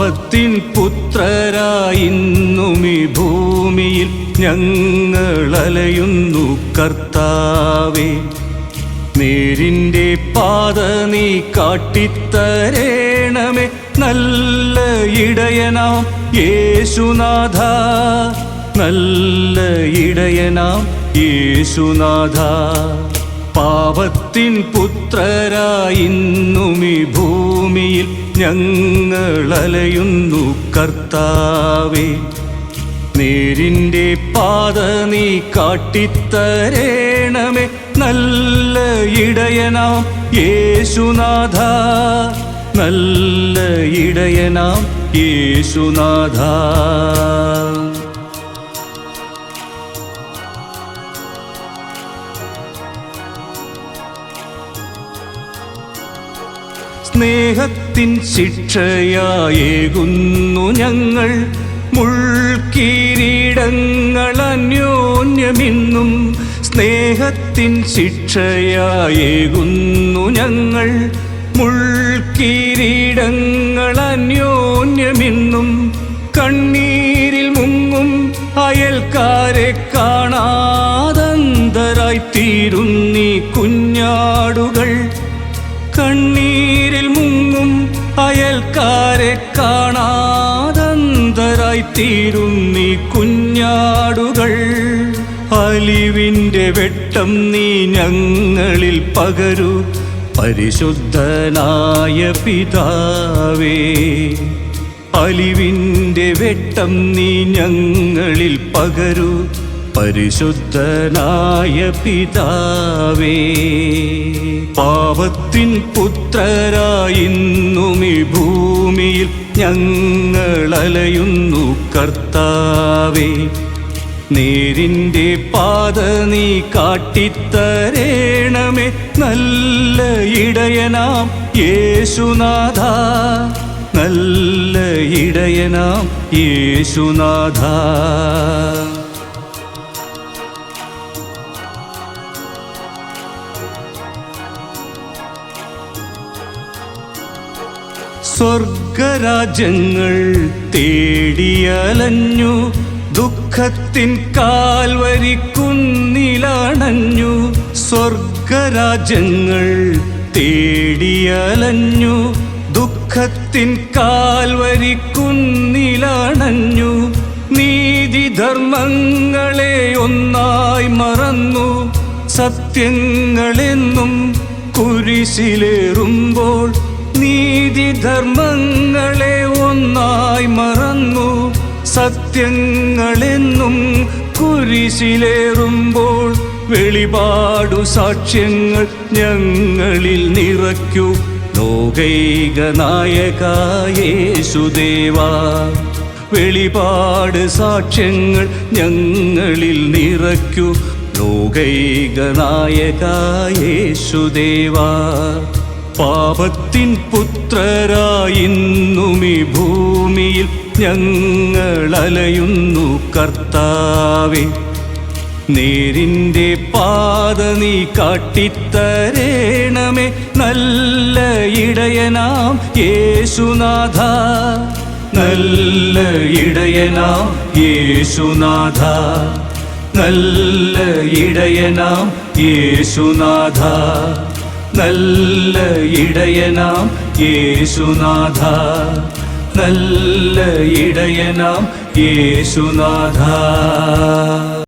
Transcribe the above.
പാപത്തിൻ പുത്രരായിന്നും ഈ ഭൂമിയിൽ ഞങ്ങളലയുന്നു കർത്താവേ. നേരിൻ്റെ പാത നീ കാട്ടിത്തരേണമേ നല്ല ഇടയനാം യേശുനാഥ, നല്ല ഇടയനാം യേശുനാഥ. പാപത്തിൻ പുത്രരായിന്നും ഈ ഭൂമിയിൽ ഞങ്ങളലയുന്നു കർത്താവേ. നേരിൻ്റെ പാത നീ കാട്ടിത്തരേണമേ നല്ല ഇടയനാം യേശുനാഥ, നല്ല ഇടയനാം യേശുനാഥ. സ്നേഹത്തിൻ ശിക്ഷയായേകുന്നു ഞങ്ങൾ, മുൾക്കിരീടങ്ങൾ അന്യോന്യമിന്നും. സ്നേഹത്തിൻ ശിക്ഷയായേകുന്നു ഞങ്ങൾ, മുൾക്കിരീടങ്ങൾ അന്യോന്യമിന്നും. കണ്ണീരിൽ മുങ്ങും അയൽക്കാരെ കാണാതന്തരായിത്തീരുന്നീ കുഞ്ഞാടുകൾ. കണ്ണീരിൽ മുങ്ങും അയൽക്കാരെ കാണാതന്തരായിത്തീരുന്നീ കുഞ്ഞാടുകൾ. അലിവിൻ്റെ വെട്ടം നീ ഞങ്ങളിൽ പകരു പരിശുദ്ധനായ പിതാവേ. അലിവിൻ്റെ വെട്ടം നീ ഞങ്ങളിൽ പകരു പരിശുദ്ധനായ പിതാവേ. പാപത്തിൻ പുത്രരായിന്നും ഈ ഭൂമിയിൽ ഞങ്ങളലയുന്നു കർത്താവേ. നേരിൻ്റെ പാത നീ കാട്ടിത്തരേണമേ നല്ല ഇടയനാം യേശുനാഥ, നല്ല ഇടയനാം യേശുനാഥ. സ്വർഗരാജ്യങ്ങൾ തേടിയലഞ്ഞു, ദുഃഖത്തിൻ കാൽവരിക്കുന്നിലണഞ്ഞു. സ്വർഗരാജ്യങ്ങൾ തേടിയലഞ്ഞു, ദുഃഖത്തിൻ കാൽവരിക്കുന്നിലണഞ്ഞു. നീതിധർമ്മങ്ങളെ ഒന്നായി മറന്നു, സത്യങ്ങളെന്നും കുരിശിലേറുമ്പോൾ. നീതിധർമ്മങ്ങളെ ഒന്നായി മറന്നു, സത്യങ്ങളെന്നും കുരിശിലേറുമ്പോൾ. വെളിപാടു സാക്ഷ്യങ്ങൾ ഞങ്ങളിൽ നിറയ്ക്കൂ ലോകൈക നായക യേശുദേവാ. വെളിപാട് സാക്ഷ്യങ്ങൾ ഞങ്ങളിൽ നിറയ്ക്കൂ ലോകൈക നായക യേശുദേവാ. പാപത്തിൻ പുത്രരായിന്നും ഈ ഭൂമിയിൽ ഞങ്ങളലയുന്നു കർത്താവേ. നേരിൻ്റെ പാത നീ കാട്ടിത്തരേണമേ നല്ല ഇടയനാം യേശുനാഥ, നല്ല ഇടയനാം യേശുനാഥ, നല്ല ഇടയനാം യേശുനാഥ, നല്ല ഇടയനാം യേശുനാഥ, നല്ല ഇടയനാം യേശുനാഥ.